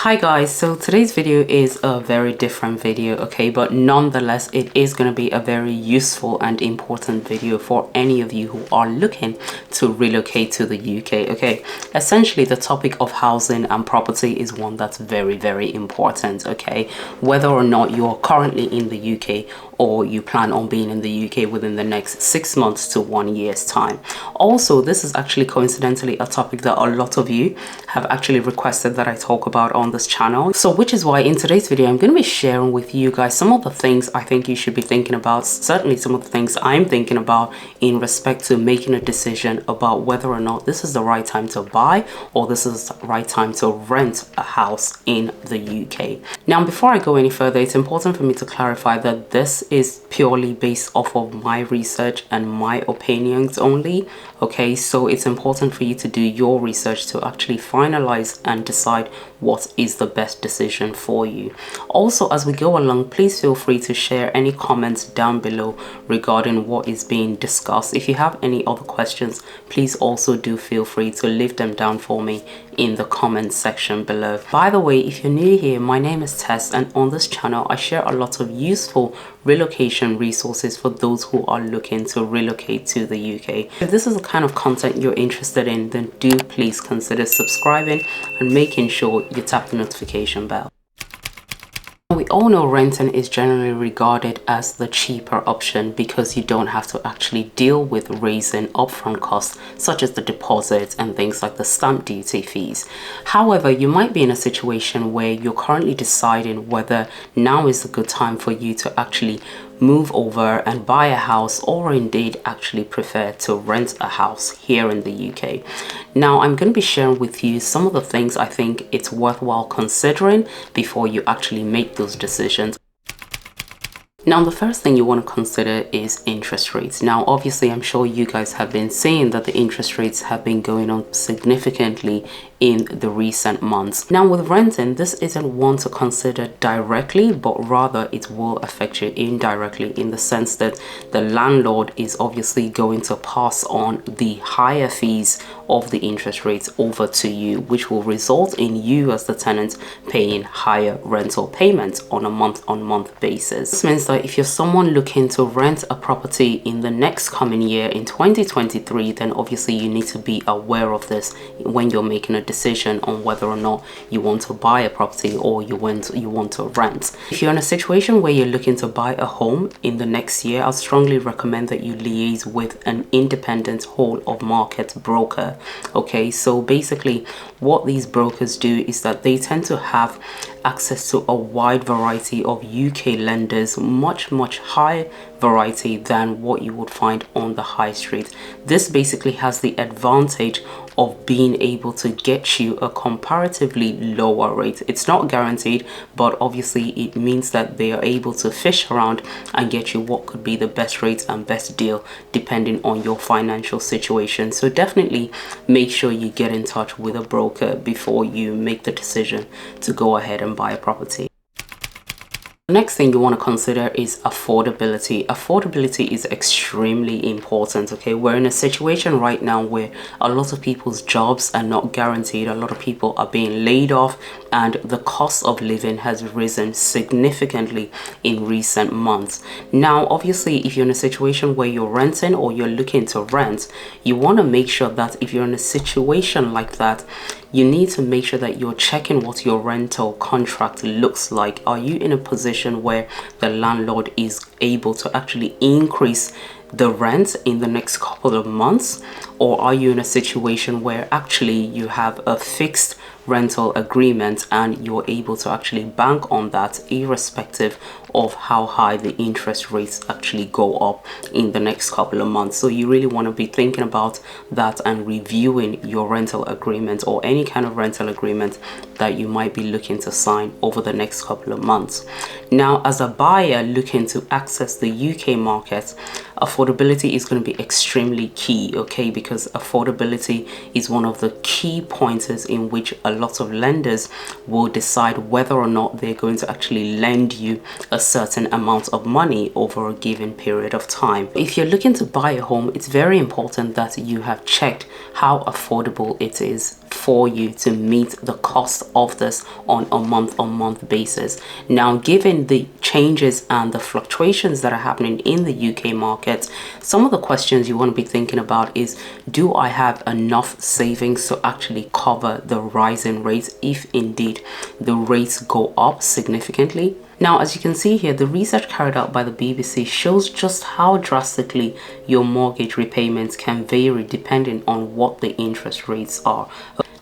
Hi guys, so today's video is a very different video, okay, but nonetheless it is going to be a very useful and important video for any of you who are looking to relocate to the UK. Okay, essentially the topic of housing and property is one that's very important, okay, whether or not you are currently in the UK or you plan on being in the UK within the next 6 months to 1 year's time. Also, this is actually coincidentally a topic that a lot of you have actually requested that I talk about on this channel. So which is why in today's video, I'm going to be sharing with you guys some of the things I think you should be thinking about, certainly some of the things I'm thinking about in respect to making a decision about whether or not this is the right time to buy or this is the right time to rent a house in the UK. Now, before I go any further, it's important for me to clarify that this is purely based off of my research and my opinions only, okay? So it's important for you to do your research to actually finalize and decide what is the best decision for you. Also, as we go along, please feel free to share any comments down below regarding what is being discussed. If you have any other questions, please also do feel free to leave them down for me in the comment section below. By the way, if you're new here, my name is Tess, and on this channel I share a lot of useful relocation resources for those who are looking to relocate to the UK. If this is the kind of content you're interested in, then do please consider subscribing and making sure you tap the notification bell. We all know renting is generally regarded as the cheaper option because you don't have to actually deal with raising upfront costs such as the deposits and things like the stamp duty fees. However, you might be in a situation where you're currently deciding whether now is a good time for you to actually move over and buy a house, or indeed actually prefer to rent a house here in the UK. Now, I'm going to be sharing with you some of the things I think it's worthwhile considering before you actually make those decisions. Now, the first thing you want to consider is interest rates. Now, obviously, I'm sure you guys have been seeing that the interest rates have been going up significantly in the recent months. Now, with renting, this isn't one to consider directly, but rather it will affect you indirectly in the sense that the landlord is obviously going to pass on the higher fees of the interest rates over to you, which will result in you as the tenant paying higher rental payments on a month-on-month basis. This means that if you're someone looking to rent a property in the next coming year in 2023, then obviously you need to be aware of this when you're making a decision on whether or not you want to buy a property or you want to rent. If you're in a situation where you're looking to buy a home in the next year, I strongly recommend that you liaise with an independent whole of market broker. Okay, so basically what these brokers do is that they tend to have access to a wide variety of UK lenders, much higher variety than what you would find on the high street. This basically has the advantage of being able to get you a comparatively lower rate. It's not guaranteed, but obviously it means that they are able to fish around and get you what could be the best rate and best deal depending on your financial situation. So definitely make sure you get in touch with a broker before you make the decision to go ahead and buy a property. The next thing you want to consider is affordability. Affordability is extremely important, okay? We're in a situation right now where a lot of people's jobs are not guaranteed. A lot of people are being laid off and the cost of living has risen significantly in recent months. Now, obviously, if you're in a situation where you're renting or you're looking to rent, you want to make sure that if you're in a situation like that, you need to make sure that you're checking what your rental contract looks like. Are you in a position where the landlord is able to actually increase the rent in the next couple of months, or are you in a situation where actually you have a fixed rental agreement and you're able to actually bank on that irrespective of how high the interest rates actually go up in the next couple of months? So you really want to be thinking about that and reviewing your rental agreement or any kind of rental agreement that you might be looking to sign over the next couple of months. Now, as a buyer looking to access the UK market, affordability is going to be extremely key, okay, because affordability is one of the key pointers in which a lot of lenders will decide whether or not they're going to actually lend you a certain amount of money over a given period of time. If you're looking to buy a home, it's very important that you have checked how affordable it is for you to meet the cost of this on a month-on-month basis. Now, given the changes and the fluctuations that are happening in the UK market, some of the questions you want to be thinking about is, do I have enough savings to actually cover the rising rates if indeed the rates go up significantly? Now, as you can see here, the research carried out by the BBC shows just how drastically your mortgage repayments can vary depending on what the interest rates are.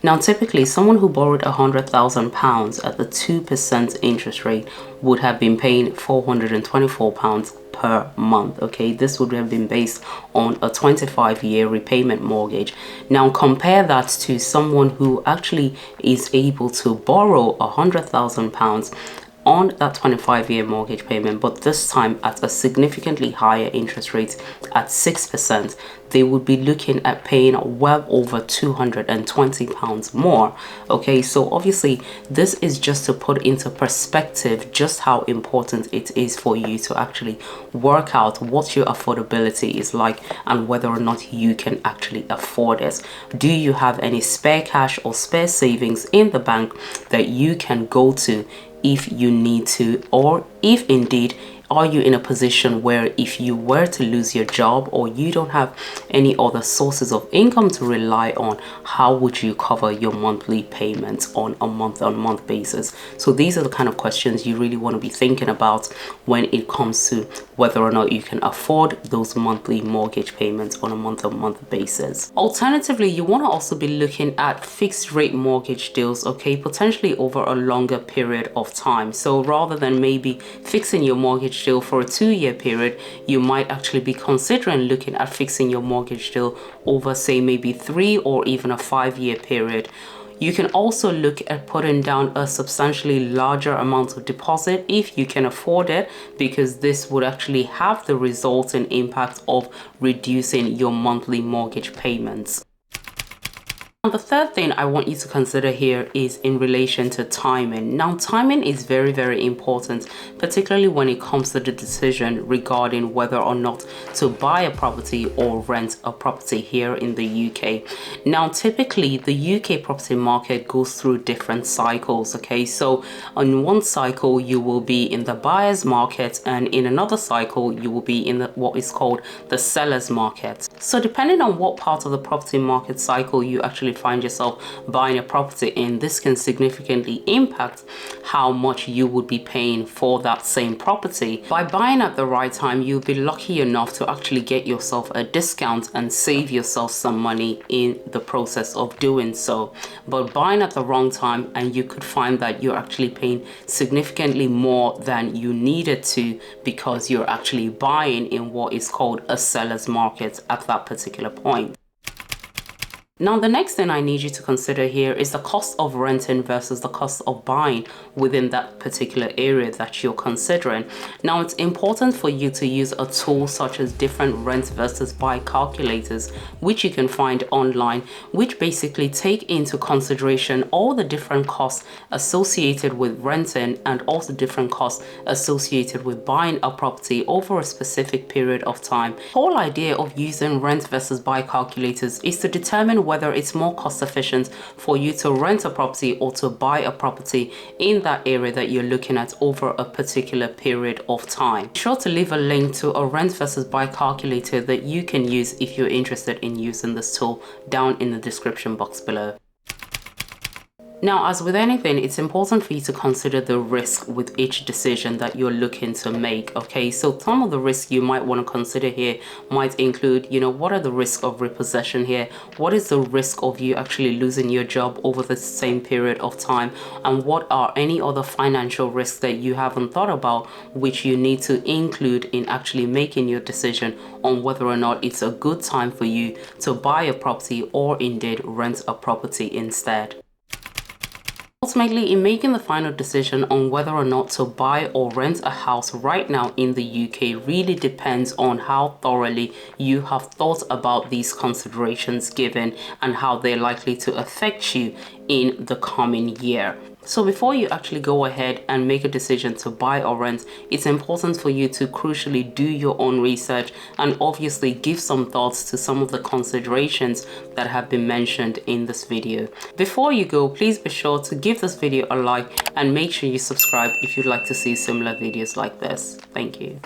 Now, typically, someone who borrowed £100,000 at the 2% interest rate would have been paying £424 per month. Okay, this would have been based on a 25-year repayment mortgage. Now, compare that to someone who actually is able to borrow £100,000 on that 25-year mortgage payment, but this time at a significantly higher interest rate at 6%. They would be looking at paying well over £220 more. Okay, so obviously this is just to put into perspective just how important it is for you to actually work out what your affordability is like and whether or not you can actually afford it. Do you have any spare cash or spare savings in the bank that you can go to if you need to, or if indeed are you in a position where if you were to lose your job or you don't have any other sources of income to rely on, how would you cover your monthly payments on a month-on-month basis? So these are the kind of questions you really want to be thinking about when it comes to whether or not you can afford those monthly mortgage payments on a month-on-month basis. Alternatively, you want to also be looking at fixed rate mortgage deals, okay, potentially over a longer period of time. So rather than maybe fixing your mortgage deal for a 2-year period, you might actually be considering looking at fixing your mortgage deal over, say, maybe 3 or even a 5-year period. You can also look at putting down a substantially larger amount of deposit if you can afford it, because this would actually have the resulting impact of reducing your monthly mortgage payments. The third thing I want you to consider here is in relation to timing. Now, timing is very, very important, particularly when it comes to the decision regarding whether or not to buy a property or rent a property here in the UK. Now, typically, the UK property market goes through different cycles, okay? So on one cycle, you will be in the buyer's market, and in another cycle, you will be in what is called the seller's market. So depending on what part of the property market cycle you actually find yourself buying a property in, this can significantly impact how much you would be paying for that same property. By buying at the right time, you'll be lucky enough to actually get yourself a discount and save yourself some money in the process of doing so. But buying at the wrong time, and you could find that you're actually paying significantly more than you needed to, because you're actually buying in what is called a seller's market at that particular point. Now, the next thing I need you to consider here is the cost of renting versus the cost of buying within that particular area that you're considering. Now, it's important for you to use a tool such as different rent versus buy calculators, which you can find online, which basically take into consideration all the different costs associated with renting and also different costs associated with buying a property over a specific period of time. The whole idea of using rent versus buy calculators is to determine whether it's more cost efficient for you to rent a property or to buy a property in that area that you're looking at over a particular period of time. Be sure to leave a link to a rent versus buy calculator that you can use if you're interested in using this tool down in the description box below. Now, as with anything, it's important for you to consider the risk with each decision that you're looking to make, okay? So some of the risks you might want to consider here might include, what are the risks of repossession here? What is the risk of you actually losing your job over the same period of time? And what are any other financial risks that you haven't thought about, which you need to include in actually making your decision on whether or not it's a good time for you to buy a property or indeed rent a property instead. Ultimately, in making the final decision on whether or not to buy or rent a house right now in the UK really depends on how thoroughly you have thought about these considerations given and how they're likely to affect you in the coming year. So before you actually go ahead and make a decision to buy or rent, it's important for you to crucially do your own research and obviously give some thoughts to some of the considerations that have been mentioned in this video. Before you go, please be sure to give this video a like and make sure you subscribe if you'd like to see similar videos like this. Thank you.